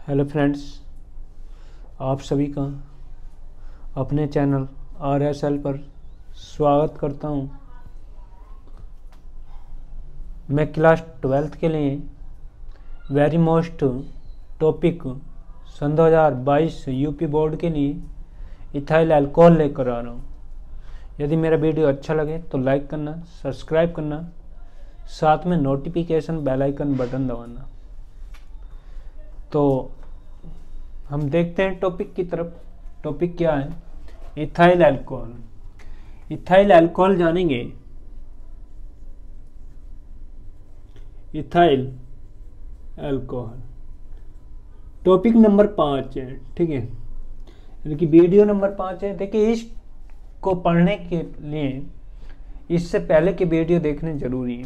Hello friends, आप सभी का अपने चैनल RSL पर स्वागत करता हूं। मैं क्लास 12th के लिए वेरी मोस्ट टॉपिक सन 2022 यूपी बोर्ड के लिए इथाइल अल्कोहल लेकर आ रहा हूं। यदि मेरा वीडियो अच्छा लगे तो लाइक करना, सब्सक्राइब करना, साथ में नोटिफिकेशन बेल आइकन बटन दबाना। तो हम देखते हैं टॉपिक की तरफ। टॉपिक क्या है? Ethyl alcohol. इथाइल अल्कोहल जानेंगे। इथाइल अल्कोहल टॉपिक नंबर 5 है, ठीक है, यानी कि वीडियो नंबर 5 है। देखिए, इसको पढ़ने के लिए इससे पहले के वीडियो देखने जरूरी है।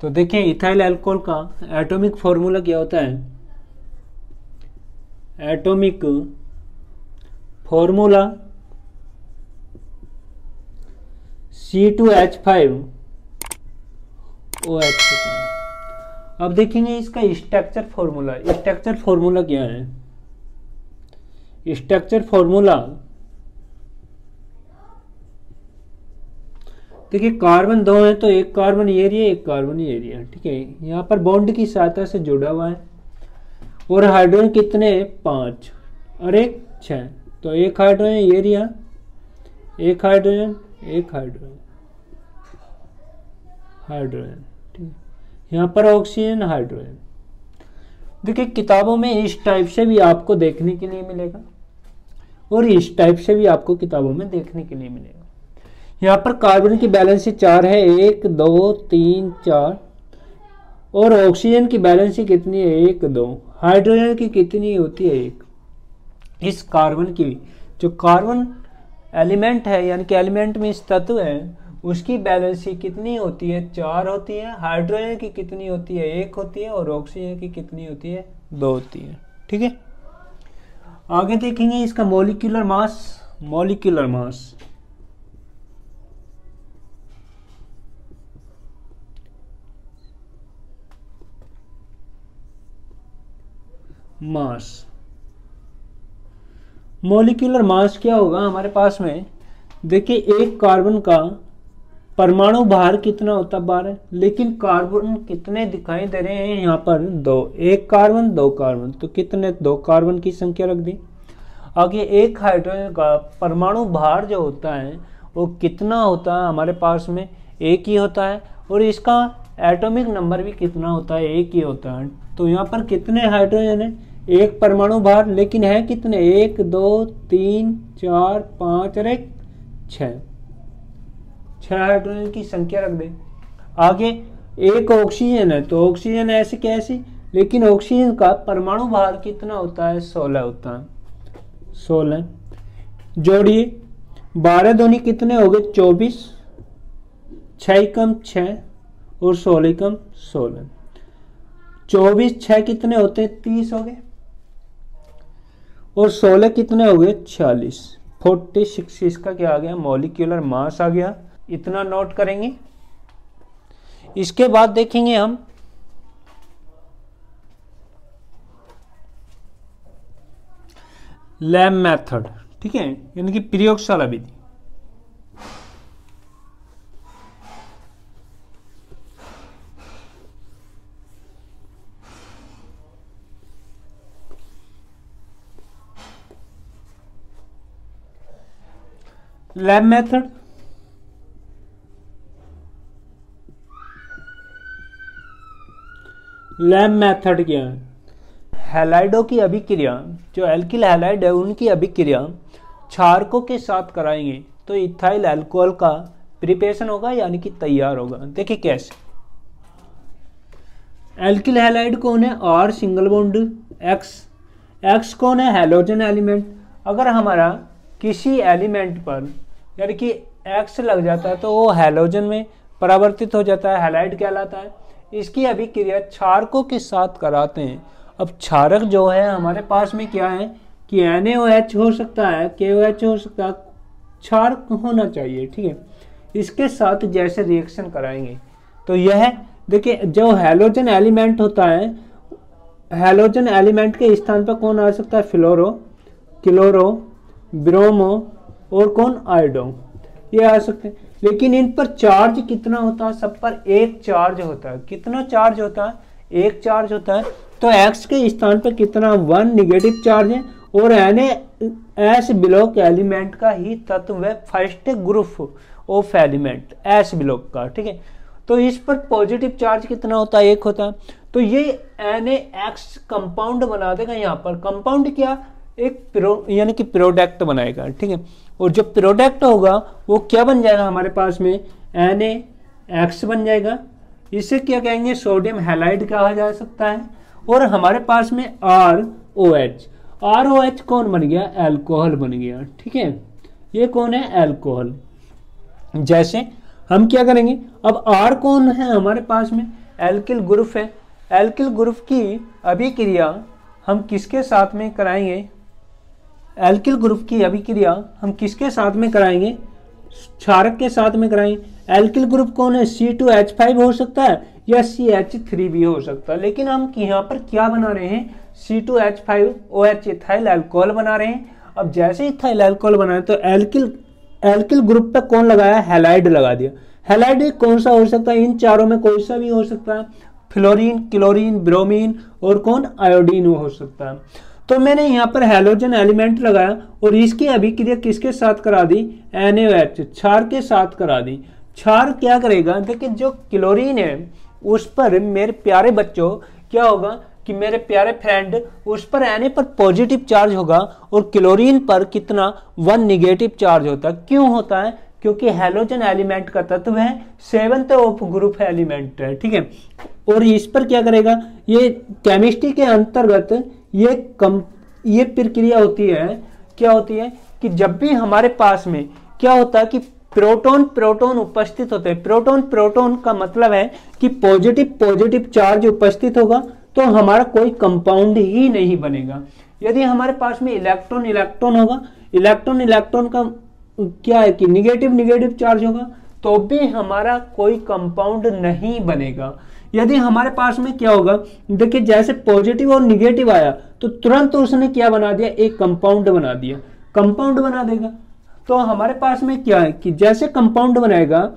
तो देखिए, इथाइल अल्कोहल का एटॉमिक फॉर्मूला क्या होता है? Atomic formula C2H5OH। अब देखेंगे इसका स्ट्रक्चर फॉर्मूला। स्ट्रक्चर फॉर्मूला क्या है? स्ट्रक्चर फॉर्मूला देखिए, कार्बन 2 है तो एक कार्बन एरिया, एक कार्बन एरिया, ठीक है। यहाँ पर बॉन्ड की सहायता से जुड़ा हुआ है। और हाइड्रोजन कितने? 5 और 1 6। तो एक हाइड्रोजन एरिया, एक हाइड्रोजन, एक हाइड्रोजन, हाइड्रोजन, ठीक। यहाँ पर ऑक्सीजन, हाइड्रोजन। देखिए, किताबों में इस टाइप से भी आपको देखने के लिए मिलेगा और इस टाइप से भी आपको किताबों में देखने के लिए मिलेगा। यहाँ पर कार्बन की बैलेंसी 4 है, 1 2 3 4। और ऑक्सीजन की बैलेंसी कितनी है? 1 2। हाइड्रोजन की कितनी होती है? 1। इस कार्बन की, जो कार्बन एलिमेंट है, यानी कि एलिमेंट में इस तत्व है, उसकी बैलेंसी कितनी होती है? 4 होती है। हाइड्रोजन की कितनी होती है? 1 होती है। और ऑक्सीजन की कितनी होती है? 2 होती है, ठीक है। आगे देखेंगे इसका मॉलिक्यूलर मास। मॉलिक्यूलर मास मास मॉलिक्यूलर मास क्या होगा हमारे पास में? देखिए, एक कार्बन का परमाणु भार कितना होता है? 12। लेकिन कार्बन कितने दिखाई दे रहे हैं यहाँ पर? 2। एक कार्बन, 2 कार्बन, तो कितने? 2 कार्बन की संख्या रख दी। आगे एक हाइड्रोजन का परमाणु भार जो होता है वो कितना होता है हमारे पास में? 1 ही होता है। और इसका एटॉमिक नंबर भी कितना होता है? 1 ही होता है। तो यहाँ पर कितने हाइड्रोजन है? एक परमाणु भार, लेकिन है कितने? 1 2 3 4 5 और 1 6। 6 हाइड्रोजन की संख्या रख दे। आगे एक ऑक्सीजन है, तो ऑक्सीजन ऐसे कैसे? लेकिन ऑक्सीजन का परमाणु भार कितना होता है? 16 होता है। 16 जोड़िए, 12 दूनी कितने हो गए? 24। 6 कम 6 और 16 कम 16। 24 6 कितने होते हैं? 30 हो गए। और 16 कितने हो गए? 46। 46 इसका क्या आ गया? मॉलिक्यूलर मास आ गया। इतना नोट करेंगे। इसके बाद देखेंगे हम लैब मेथड, ठीक है, यानी कि प्रयोगशाला विधि। लैब मेथड लैब मेथड क्या है? हैलाइडों की अभिक्रिया, जो एल्किल हैलाइड है उनकी अभिक्रिया क्षारकों के साथ कराएंगे तो इथाइल अल्कोहल का प्रिपरेशन होगा, यानी कि तैयार होगा। देखिए कैसे। एल्किल हैलाइड कौन है? R single bond X। X कौन है? Halogen element. अगर हमारा किसी एलिमेंट पर यानी कि X लग जाता है तो वो हैलोजन में परावर्तित हो जाता है, हैलाइड कहलाता है। इसकी अभिक्रिया क्षारकों के साथ कराते हैं। अब क्षारक जो है हमारे पास में क्या है कि NaOH हो सकता है, KOH हो सकता है, क्षारक होना चाहिए, ठीक है। इसके साथ जैसे रिएक्शन कराएंगे तो यह देखिए, जो हैलोजन एलिमेंट होता है हैलोजन एलिमेंट के स्थान पर कौन आ सकता है? फ्लोरो, क्लोरो, ब्रोमो और कौन? आयोडो, ये आ सकते हैं। लेकिन इन पर चार्ज कितना होता है? सब पर एक चार्ज होता है। कितना चार्ज होता है? एक चार्ज होता है। तो एक्स के स्थान पर कितना? 1 निगेटिव चार्ज है। और एस ब्लॉक एलिमेंट का ही तत्व है first group of element S block का, ठीक है। तो इस पर पॉजिटिव चार्ज कितना होता है? एक होता है। तो ये NaX कंपाउंड बना देगा। यहाँ पर कंपाउंड क्या? एक यानी कि प्रोडक्ट बनाएगा, ठीक है। और जो प्रोडक्ट होगा वो क्या बन जाएगा हमारे पास में? NaX बन जाएगा। इसे क्या कहेंगे? सोडियम हैलाइड कहा जा सकता है। और हमारे पास में ROH कौन बन गया? अल्कोहल बन गया, ठीक है। ये कौन है? अल्कोहल। जैसे हम क्या करेंगे, अब R कौन है हमारे पास में? एल्किल ग्रुप है। एल्किल ग्रुप की अभिक्रिया हम किसके साथ में कराएंगे? एल्किल ग्रुप की अभिक्रिया हम किसके साथ में कराएंगे? क्षारक के साथ में कराएंगे। एल्किल ग्रुप कौन है? C2H5 हो सकता है या CH3 भी हो सकता है। लेकिन हम यहाँ पर क्या बना रहे हैं? C2H5OH इथाइल अल्कोहल बना रहे हैं। अब जैसे इथाइल अल्कोहल बनाए तो एल्किल ग्रुप पे कौन लगाया? हैलाइड लगा दिया। हैलाइड कौन सा हो सकता है? इन चारों में कोई सा भी हो सकता है। फ्लोरीन, क्लोरीन, ब्रोमीन और कौन? आयोडीन हो सकता है। तो मैंने यहाँ पर हैलोजन एलिमेंट लगाया और इसकी अभिक्रिया किसके साथ करा दी? NaOH क्षार के साथ करा दी। क्षार क्या करेगा? देखिए जो क्लोरीन है उस पर मेरे प्यारे बच्चों क्या होगा कि मेरे प्यारे फ्रेंड उस पर Na पर पॉजिटिव चार्ज होगा और क्लोरीन पर कितना? 1 निगेटिव चार्ज होता है। क्यों होता है? क्योंकि हैलोजन एलिमेंट का तत्व है 7th ऑफ ग्रुप एलिमेंट है, ठीक है। और इस पर क्या करेगा? ये केमिस्ट्री के अंतर्गत ये प्रक्रिया होती है। क्या होती है कि जब भी हमारे पास में क्या होता है कि प्रोटॉन उपस्थित होते हैं। प्रोटॉन का मतलब है कि पॉजिटिव चार्ज उपस्थित होगा तो हमारा कोई कंपाउंड ही नहीं बनेगा। यदि हमारे पास में इलेक्ट्रॉन होगा, इलेक्ट्रॉन का क्या है कि निगेटिव चार्ज होगा तो भी हमारा कोई कंपाउंड नहीं बनेगा। यदि हमारे पास में क्या होगा, देखिए जैसे पॉजिटिव और निगेटिव आया तो तुरंत उसने क्या बना दिया? एक कंपाउंड बना दिया। कंपाउंड बना देगा तो हमारे पास में क्या है कि जैसे कंपाउंड बनाएगा,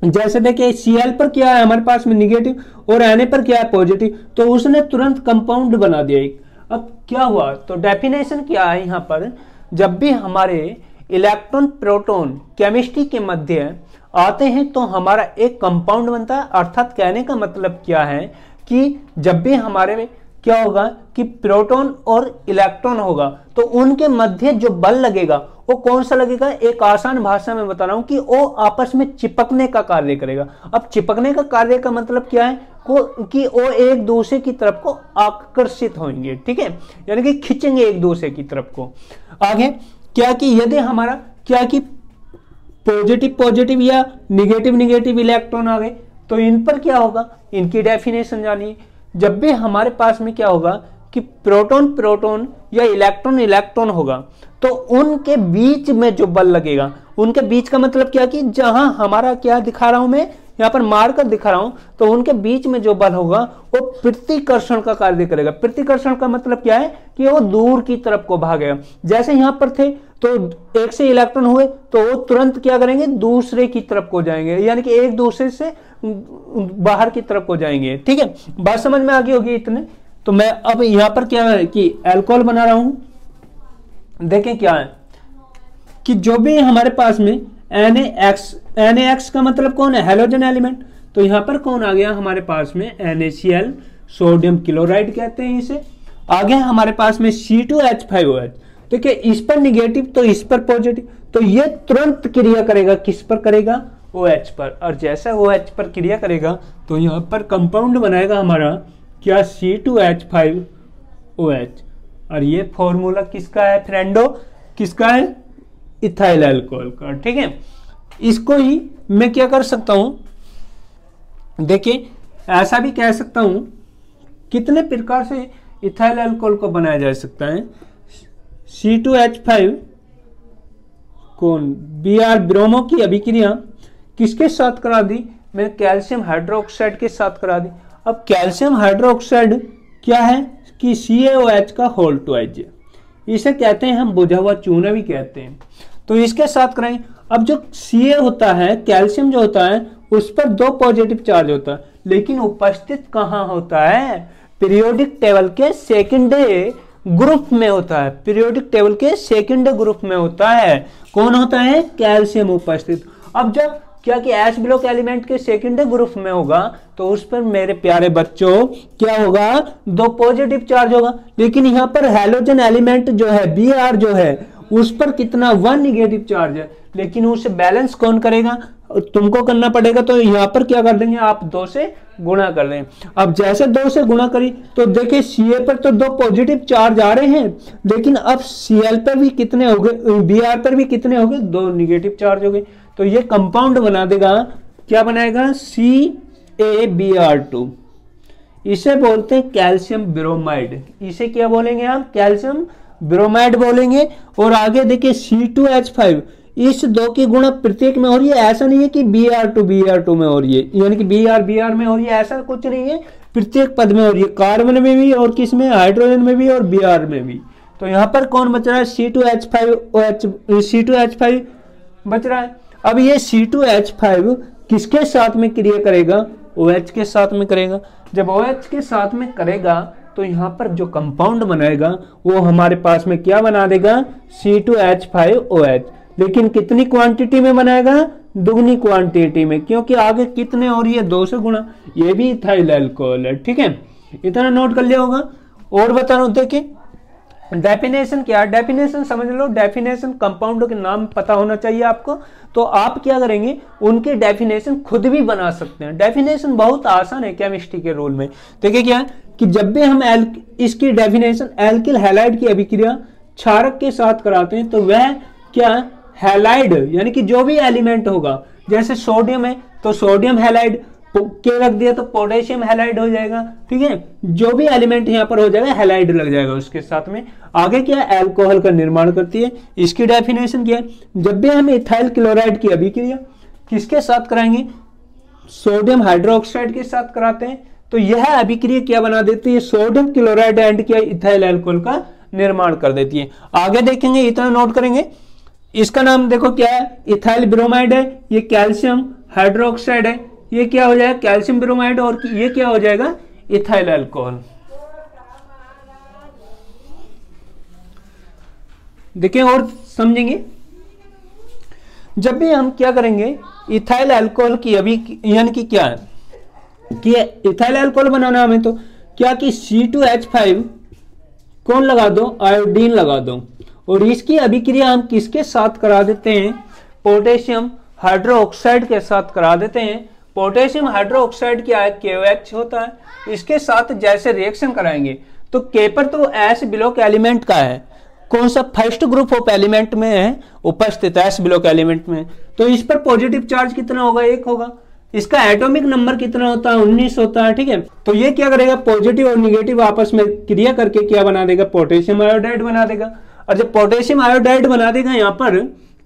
जैसे देखिए Cl पर क्या है हमारे पास में? निगेटिव और Na पर क्या है? पॉजिटिव। तो उसने तुरंत कंपाउंड बना दिया एक। अब क्या हुआ? तो डेफिनेशन क्या है यहाँ पर? जब भी हमारे इलेक्ट्रॉन प्रोटॉन केमिस्ट्री के मध्य आते हैं तो हमारा एक कंपाउंड बनता है। अर्थात कहने का मतलब क्या है कि जब भी हमारे में क्या होगा कि प्रोटॉन और इलेक्ट्रॉन होगा तो उनके मध्य जो बल लगेगा वो कौन सा लगेगा? एक आसान भाषा में बता रहा हूं कि वो आपस में चिपकने का कार्य करेगा। अब चिपकने का कार्य का मतलब क्या है कि वो एक दूसरे की तरफ को आकर्षित होंगे, ठीक है, यानी कि खींचेंगे एक दूसरे की तरफ को। आगे क्या कि यदि हमारा क्या कि पॉजिटिव या निगेटिव इलेक्ट्रॉन आ गए तो इन पर क्या होगा? इनकी डेफिनेशन जानिए। जब भी हमारे पास में क्या होगा कि प्रोटॉन या इलेक्ट्रॉन होगा तो उनके बीच में जो बल लगेगा, उनके बीच का मतलब क्या कि जहां हमारा क्या दिखा रहा हूं मैं यहाँ पर मारकर दिखा रहा हूं, तो उनके बीच में जो बल होगा वो प्रतिकर्षण का कार्य करेगा। प्रतिकर्षण का मतलब क्या है कि वो दूर की तरफ को भागेगा। जैसे यहाँ पर थे तो एक से इलेक्ट्रॉन हुए तो वो तुरंत क्या करेंगे? दूसरे की तरफ को जाएंगे, यानी कि एक दूसरे से बाहर की तरफ को जाएंगे, ठीक है। बात समझ में आ गई होगी इतने। तो मैं अब यहाँ पर क्या है कि अल्कोहल बना रहा हूं। देखें क्या है कि जो भी हमारे पास में NaX का मतलब कौन है? Halogen element. तो यहां पर कौन आ गया हमारे पास में? NaCl, सोडियम क्लोराइड कहते हैं इसे। आगे हमारे पास में C2H5OH। देखिए इस पर निगेटिव तो इस पर पॉजिटिव, तो ये तुरंत क्रिया करेगा किस पर करेगा? OH पर। और जैसा OH पर क्रिया करेगा तो यहां पर कंपाउंड बनाएगा हमारा क्या? C2H5OH। और ये फॉर्मूला किसका है फ्रेंडो? किसका है? इथाइल अल्कोहल का, ठीक है। इसको ही मैं क्या कर सकता हूं, देखिए ऐसा भी कह सकता हूं, कितने प्रकार से इथाइल अल्कोहल को बनाया जा सकता है। C2H5 कौन? Br ब्रोमो की अभिक्रिया किसके साथ करा दी? मैं कैल्शियम हाइड्रोक्साइड के साथ करा दी। अब कैल्शियम हाइड्रोक्साइड क्या है कि CaOH का होल ट्वाइस है, इसे कहते हैं हम बुझा हुआ चूना भी कहते हैं। तो इसके साथ करें, अब जो Ca होता है, कैल्शियम जो होता है उस पर 2 पॉजिटिव चार्ज होता है, लेकिन उपस्थित कहाँ होता है, पीरियोडिक टेबल के सेकंड ग्रुप में होता है, पीरियोडिक टेबल के सेकंड ग्रुप में होता है। कौन होता है, कैल्शियम उपस्थित। अब जब क्या कि एस ब्लॉक एलिमेंट के सेकंड ग्रुप में होगा तो उस पर मेरे प्यारे बच्चों क्या होगा, 2 पॉजिटिव चार्ज होगा, लेकिन यहाँ पर हैलोजन एलिमेंट जो है Br जो है उस पर कितना, 1 निगेटिव चार्ज है, लेकिन उसे बैलेंस कौन करेगा, तुमको करना पड़ेगा। तो यहाँ पर क्या कर देंगे आप, 2 से गुणा कर दें। अब जैसे 2 से गुणा करी तो देखिए Ca पर तो 2 पॉजिटिव चार्ज आ रहे हैं, लेकिन अब Cl पर भी कितने हो गए, Br पर भी कितने हो गए, 2 निगेटिव चार्ज हो गए। तो ये कंपाउंड बना देगा, क्या बनाएगा, CaBr2। इसे बोलते हैं कैल्शियम ब्रोमाइड, इसे क्या बोलेंगे आप, कैल्शियम ब्रोमाइड बोलेंगे। और आगे देखिए C2H5, इस 2 की गुणा प्रत्येक में हो रही है, ऐसा नहीं है कि Br2 में हो रही है, यानी कि Br में हो रही है, ऐसा कुछ नहीं है, प्रत्येक पद में हो रही है, कार्बन में भी और किस में, हाइड्रोजन में भी और Br में भी। तो यहाँ पर कौन बच रहा है, C2H5 बच रहा है। अब ये C2H5 किसके साथ में क्रिया करेगा, OH के साथ में करेगा। जब OH के साथ में करेगा तो यहाँ पर जो कंपाउंड बनाएगा वो हमारे पास में क्या बना देगा, C2H5OH, लेकिन कितनी क्वांटिटी में बनाएगा, दुगनी क्वांटिटी में, क्योंकि आगे कितने हो रही है, 2 से गुणा। ये भी इथाइल अल्कोहल है, ठीक है, इतना नोट कर लिया होगा। और बता रहा हूं, देखिए डेफिनेशन क्या है, डेफिनेशन समझ लो, डेफिनेशन कंपाउंडों के नाम पता होना चाहिए आपको। तो आप क्या करेंगे, उनके डेफिनेशन खुद भी बना सकते हैं। डेफिनेशन बहुत आसान है केमिस्ट्री के रूल में। देखिए क्या है कि जब भी हम इसकी डेफिनेशन एल्किल हैलाइड की अभिक्रिया क्षारक के साथ कराते हैं तो वह क्या, हैलाइड, यानी कि जो भी एलिमेंट होगा, जैसे सोडियम है तो सोडियम हैलाइड के रख दिया तो पोटेशियम हैलाइड हो जाएगा, ठीक है, जो भी एलिमेंट यहाँ पर हो जाएगा हैलाइड लग जाएगा उसके साथ में। आगे क्या, अल्कोहल का निर्माण करती है। इसकी डेफिनेशन क्या है, जब भी हम इथाइल क्लोराइड की अभिक्रिया किसके साथ कराएंगे, सोडियम हाइड्रोक्साइड के साथ कराते हैं तो यह अभिक्रिया क्या बना देती है, सोडियम क्लोराइड एंड क्या, इथाइल अल्कोहल का निर्माण कर देती है। आगे देखेंगे, इतना नोट करेंगे। इसका नाम देखो क्या है, इथाइल ब्रोमाइड है, ये कैल्शियम हाइड्रोक्साइड है, ये क्या हो जाएगा, कैल्शियम ब्रोमाइड, और ये क्या हो जाएगा, इथाइल अल्कोहल। देखिए और समझेंगे, जब भी हम क्या करेंगे, इथाइल अल्कोहल की अभी यानी कि क्या है कि इथाइल अल्कोहल बनाना हमें, तो क्या कि C2H5 कौन लगा दो, आयोडीन लगा दो, और इसकी अभिक्रिया हम किसके साथ करा देते हैं, पोटेशियम हाइड्रोक्साइड के साथ करा देते हैं। पोटेशियम हाइड्रोक्साइड क्या है, KOH होता है, इसके साथ जैसे रिएक्शन कराएंगे तो K पर तो S ब्लॉक एलिमेंट का है, कौन सा, फर्स्ट ग्रुप ऑफ एलिमेंट में है उपस्थित, S ब्लॉक एलिमेंट में, तो इस पर पॉजिटिव चार्ज कितना होगा, 1 होगा। इसका एटॉमिक नंबर कितना होता है, 19 होता है, ठीक है। तो ये क्या करेगा, पॉजिटिव और निगेटिव आपस में क्रिया करके क्या बना देगा, पोटेशियम आयोडाइड बना देगा। और जब पोटेशियम आयोडाइड बना देगा, यहाँ पर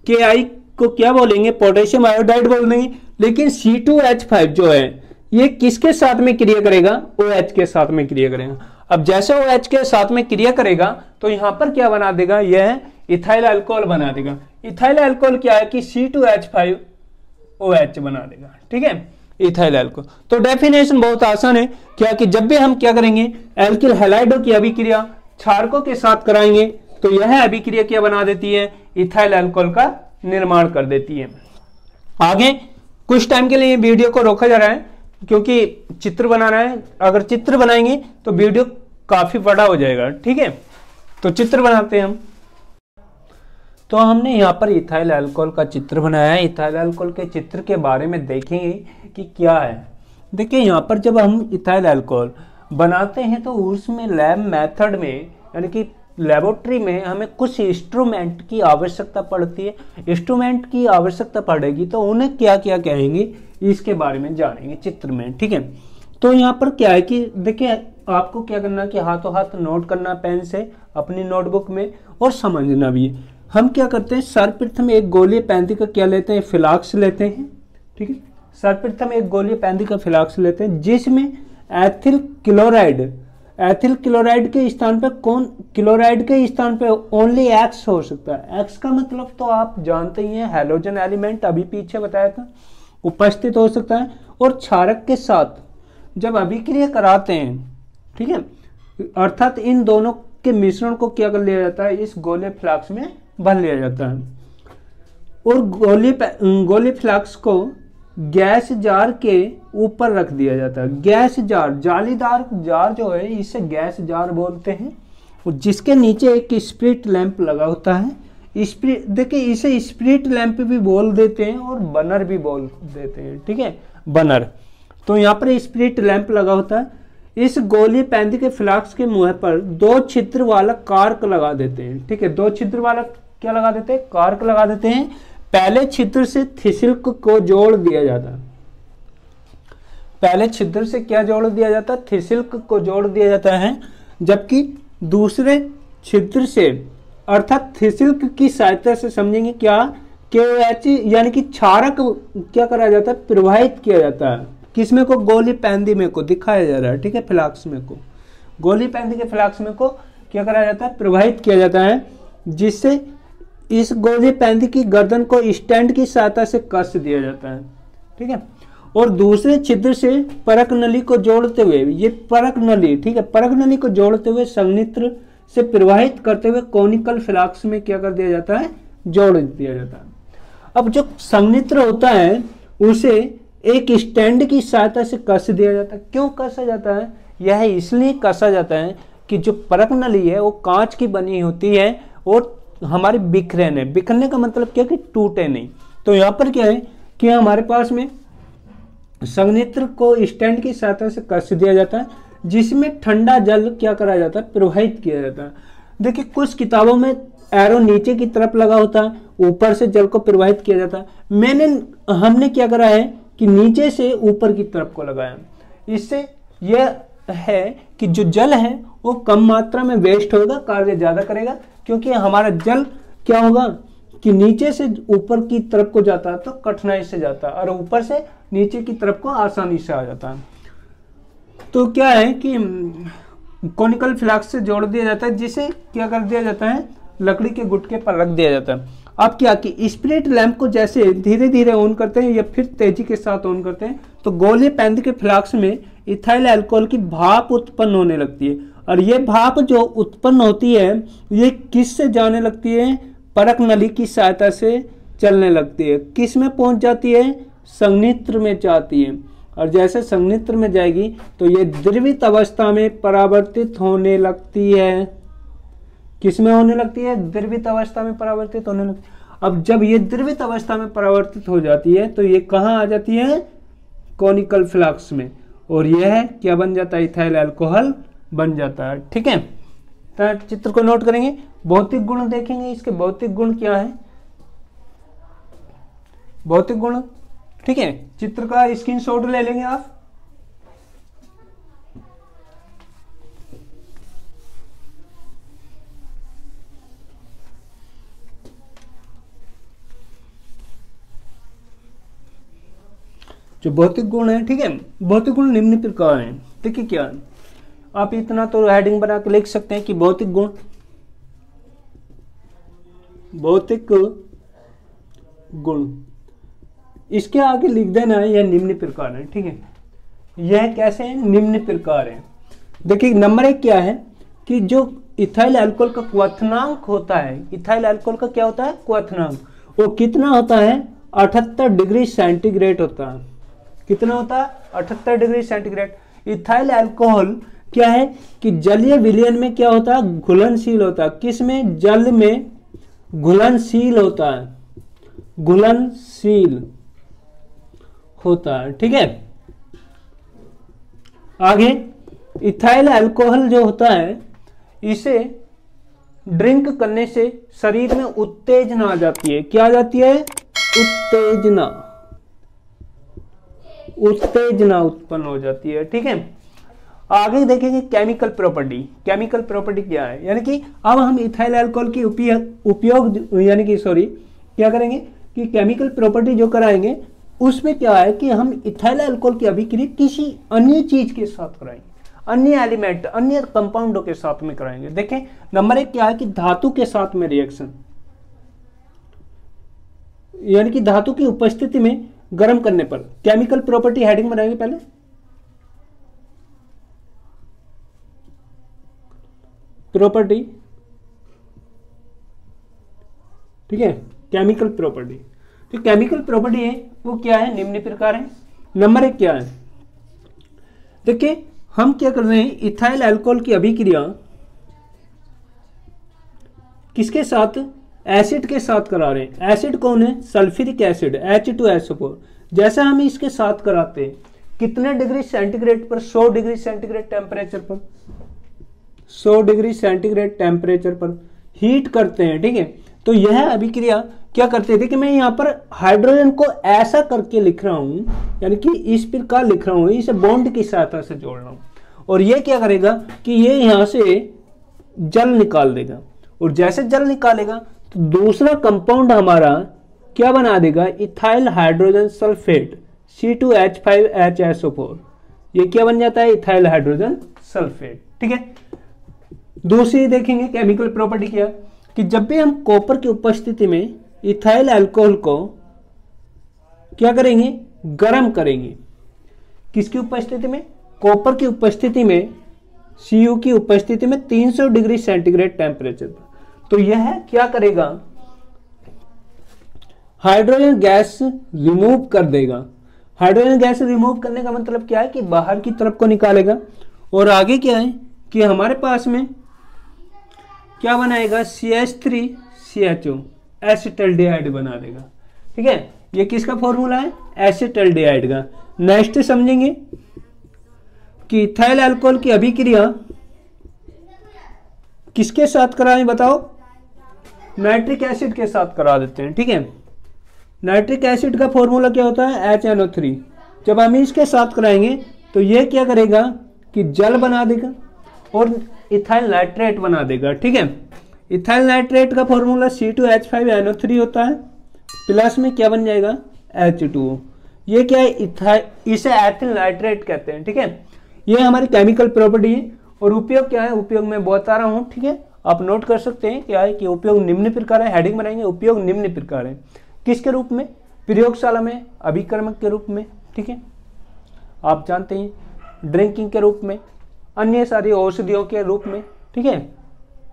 Ki को क्या बोलेंगे, पोटेशियम आयोडाइड बोल देंगे। लेकिन C2H5 जो है ये किसके साथ में क्रिया करेगा, OH के साथ में क्रिया करेगा। अब जैसे OH के साथ में क्रिया करेगा तो यहाँ पर क्या बना देगा, यह इथाइल अल्कोहल बना देगा। इथाइल अल्कोहल क्या है कि C2H5OH बना देगा, ठीक है, इथाइल अल्कोहल। तो डेफिनेशन बहुत आसान है, क्या कि जब भी हम क्या करेंगे, एल्किल हैलाइडों की अभिक्रिया क्षारकों के साथ कराएंगे तो यह अभिक्रिया क्या बना देती है, इथाइल अल्कोहल का निर्माण कर देती है। आगे कुछ टाइम के लिए वीडियो को रोका जा रहा है क्योंकि चित्र बनाना है, अगर चित्र बनाएंगे तो वीडियो काफी बड़ा हो जाएगा, ठीक है। तो चित्र बनाते हैं हम। तो हमने यहाँ पर इथाइल अल्कोहल का चित्र बनाया है। इथाइल अल्कोहल के चित्र के बारे में देखेंगे कि क्या है। देखिए यहाँ पर जब हम इथाइल अल्कोहल बनाते हैं तो उसमें लैब मेथड में यानी कि लेबोरेटरी में हमें कुछ इंस्ट्रूमेंट की आवश्यकता पड़ती है। इंस्ट्रूमेंट की आवश्यकता पड़ेगी तो उन्हें क्या क्या कहेंगे इसके बारे में जानेंगे चित्र में, ठीक है। तो यहाँ पर क्या है कि देखिए आपको क्या करना है कि हाथों हाथ नोट करना पेन से अपनी नोटबुक में और समझना भी है। हम क्या करते हैं, सर्वप्रथम एक गोलीय पैंती का क्या लेते हैं, फ्लाक्स लेते हैं, ठीक है। सर्वप्रथम एक गोलीय पैंती का फ्लाक्स लेते हैं जिसमें एथिल क्लोराइड एथिल क्लोराइड के स्थान पे कौन, क्लोराइड के स्थान पे ओनली एक्स हो सकता है। एक्स का मतलब तो आप जानते ही हैं, हैलोजन एलिमेंट अभी पीछे बताया था, उपस्थित हो सकता है। और क्षारक के साथ जब अभिक्रिया कराते हैं, ठीक है, अर्थात इन दोनों के मिश्रण को क्या कर लिया जाता है, इस गोलीय फ्लास्क में भर लिया जाता है। और गोलीय फ्लास्क को गैस जार के ऊपर रख दिया जाता है। गैस जार, जालीदार जार जो है इसे गैस जार बोलते हैं, और जिसके नीचे एक स्प्रिट लैंप लगा होता है। स्प्रिट, देखिए इसे स्प्रिट लैंप भी बोल देते हैं और बर्नर भी बोल देते हैं, ठीक है, बर्नर। तो यहाँ पर स्प्रिट लैंप लगा होता है। इस गोलीय पैंदी के फ्लास्क के मुंह पर 2 छिद्र वाला कार्क लगा देते हैं, ठीक है, 2 छिद्र वाला क्या लगा देते हैं, कार्क लगा देते हैं। पहले छिद्र से थिसिल्क को जोड़ दिया जाता है। पहले छिद्र से क्या जोड़ दिया जाता है, थिसिल्क को जोड़ दिया जाता है। जबकि दूसरे छिद्र से, अर्थात थिसिल्क की सहायता से, समझेंगे क्या, KOH यानी कि क्षारक क्या करा जाता है, प्रवाहित किया जाता है। किसमें को, गोलीय पैंदी में को दिखाया जा रहा है, ठीक है, फ्लास्क में को, गोलीय पैंदी के फ्लास्क में को क्या करा जाता है, प्रवाहित किया जाता है, जिससे इस गोलीय पैंदी की गर्दन को स्टैंड की सहायता से कस दिया जाता है, ठीक है। और दूसरे छिद्र से परक नली को जोड़ते हुए, ये परक नली, ठीक है, परक नली को जोड़ते हुए संघनित्र से प्रवाहित करते हुए कोनिकल फ्लास्क में क्या कर दिया जाता है, जोड़ दिया जाता है। अब जो संघनित्र होता है उसे एक स्टैंड की सहायता से कस दिया जाता है। क्यों कसा जाता है, यह इसलिए कसा जाता है कि जो परक नली है वो कांच की बनी होती है और हमारे बिखरे नहीं, बिखरने का मतलब क्या कि टूटे नहीं। तो यहाँ पर क्या है कि हमारे पास में संघनित्र को स्टैंड की सहायता से कस दिया जाता है, जिसमें ठंडा जल क्या करा जाता है, प्रवाहित किया जाता है। देखिए कुछ किताबों में एरो नीचे की तरफ लगा होता है, ऊपर से जल को प्रवाहित किया जाता है। हमने क्या करा है कि नीचे से ऊपर की तरफ को लगाया। इससे यह है कि जो जल है वो कम मात्रा में वेस्ट होगा, कार्य ज्यादा करेगा, क्योंकि हमारा जल क्या होगा कि नीचे से ऊपर की तरफ को जाता है तो कठिनाई से जाता है, और ऊपर से नीचे की तरफ को आसानी से आ जाता है। तो क्या है कि कोनिकल फ्लास्क से जोड़ दिया जाता है, जिसे क्या कर दिया जाता है, लकड़ी के गुटके पर रख दिया जाता है। अब क्या कि स्प्रिट लैंप को जैसे धीरे धीरे ऑन करते हैं या फिर तेजी के साथ ऑन करते हैं तो गोलीय पैंदी के फ्लास्क में इथाइल अल्कोहल की भाप उत्पन्न होने लगती है। और ये भाप जो उत्पन्न होती है ये किससे जाने लगती है, परक नली की सहायता से चलने लगती है। किस में पहुंच जाती है, संघनित्र में जाती है। और जैसे संघनित्र में जाएगी तो ये द्रवित अवस्था में परावर्तित होने लगती है। किस में होने लगती है, द्रवित अवस्था में परावर्तित होने लगती है। अब जब ये द्रवित अवस्था में परावर्तित हो जाती है तो ये कहाँ आ जाती है, कोनिकल फ्लास्क में, और यह क्या बन जाता है, इथाइल अल्कोहल बन जाता है। ठीक है, तो चित्र को नोट करेंगे। भौतिक गुण देखेंगे, इसके भौतिक गुण क्या है, भौतिक गुण, ठीक है, चित्र का स्क्रीनशॉट ले लेंगे आप। जो भौतिक गुण है, ठीक है, भौतिक गुण निम्न प्रकार हैं। देखिए क्या है, आप इतना तो हेडिंग बना के लिख सकते हैं कि भौतिक गुण, भौतिक गुण, इसके आगे लिख देना है यह निम्न प्रकार है। ठीक है, यह कैसे है, निम्न प्रकार है। देखिए नंबर 1 क्या है कि जो इथाइल अल्कोहल का क्वथनांक होता है, इथाइल अल्कोहल का क्या होता है, क्वथनांक, वो कितना होता है, 78 डिग्री सेंटीग्रेड होता है। कितना होता है, 78 डिग्री सेंटीग्रेड। इथाइल अल्कोहल क्या है कि जलीय विलयन में क्या होता है, घुलनशील होता है। किस में, जल में घुलनशील होता है, घुलनशील होता है। ठीक है, आगे इथाइल अल्कोहल जो होता है इसे ड्रिंक करने से शरीर में उत्तेजना आ जाती है। क्या आ जाती है, उत्तेजना, उत्तेजना उत्पन्न हो जाती है। ठीक है, आगे देखेंगे केमिकल प्रॉपर्टी। केमिकल प्रॉपर्टी क्या है, यानी कि अब हम इथाइल अल्कोहल की उपयोग यानी कि क्या करेंगे कि केमिकल प्रॉपर्टी जो कराएंगे उसमें क्या है कि हम इथाइल अल्कोहल की अभिक्रिया किसी अन्य चीज के साथ कराएंगे। अन्य एलिमेंट, अन्य कंपाउंडों के साथ में कराएंगे। देखें नंबर 1 क्या है कि धातु के साथ में रिएक्शन, यानी कि धातु की उपस्थिति में गर्म करने पर। केमिकल प्रॉपर्टी हेडिंग बनाएंगे पहले, प्रॉपर्टी, ठीक है, केमिकल प्रॉपर्टी। तो केमिकल प्रॉपर्टी है वो क्या है, निम्न प्रकार है। नंबर 1 क्या है, देखिए हम क्या कर रहे हैं, इथाइल अल्कोहल की अभिक्रिया किसके साथ, एसिड के साथ करा रहे हैं। एसिड कौन है, सल्फ्यूरिक एसिड H2SO4। जैसा हम इसके साथ कराते हैं कितने डिग्री सेंटीग्रेड पर, 100 डिग्री सेंटीग्रेड टेम्परेचर पर, 100 डिग्री सेंटीग्रेड टेम्परेचर पर हीट करते हैं, ठीक है। तो यह अभिक्रिया क्या करते हैं, देखिए मैं यहाँ पर हाइड्रोजन को ऐसा करके लिख रहा हूं, यानी कि इस प्रकार लिख रहा हूं, इसे बॉन्ड की सहायता से जोड़ रहा हूं, और ये क्या करेगा कि ये यहां से जल निकाल देगा, और जैसे जल निकालेगा तो दूसरा कंपाउंड हमारा क्या बना देगा, इथाइल हाइड्रोजन सल्फेट C2H5HSO4। ये क्या बन जाता है, इथाइल हाइड्रोजन सल्फेट, ठीक है। दूसरी देखेंगे केमिकल प्रॉपर्टी क्या, कि जब भी हम कॉपर की उपस्थिति में इथाइल अल्कोहल को क्या करेंगे, गर्म करेंगे। किसकी उपस्थिति में, कॉपर की उपस्थिति में, Cu की उपस्थिति में 300 डिग्री सेंटीग्रेड टेम्परेचर पर। तो यह क्या करेगा, हाइड्रोजन गैस रिमूव कर देगा। हाइड्रोजन गैस रिमूव करने का मतलब क्या है कि बाहर की तरफ को निकालेगा, और आगे क्या है कि हमारे पास में क्या बनाएगा, CH3CHO एसिटल्डिहाइड बना देगा, ठीक है। ये किसका फॉर्मूला है, एसिटल्डिहाइड का। नेक्स्ट समझेंगे कि इथाइल अल्कोहल की अभिक्रिया किसके साथ कराएं बताओ, नाइट्रिक एसिड के साथ करा देते हैं, ठीक है। नाइट्रिक एसिड का फॉर्मूला क्या होता है, HNO3। जब हम इसके साथ कराएंगे तो ये क्या करेगा कि जल बना देगा और इथाइल नाइट्रेट बना देगा, ठीक है। इथाइल नाइट्रेट का फॉर्मूला C2H5NO3 होता है, प्लस में क्या बन जाएगा, H2O। ये क्या है, इसे एथिल नाइट्रेट कहते हैं, ठीक है। ये हमारी केमिकल प्रॉपर्टी है, और उपयोग क्या है, उपयोग में बता रहा हूं, ठीक है। आप नोट कर सकते हैं क्या है कि उपयोग निम्न प्रकार है, हेडिंग बनाएंगे, उपयोग निम्न प्रकार है। किसके रूप में, प्रयोगशाला में अभिकर्मक के रूप में, ठीक है, आप जानते हैं, ड्रिंकिंग के रूप में, अन्य सारी औषधियों के रूप में, ठीक है।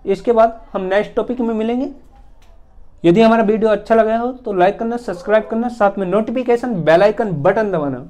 इसके बाद हम नेक्स्ट टॉपिक में मिलेंगे। यदि हमारा वीडियो अच्छा लगा हो तो लाइक करना, सब्सक्राइब करना, साथ में नोटिफिकेशन बेल आइकन बटन दबाना।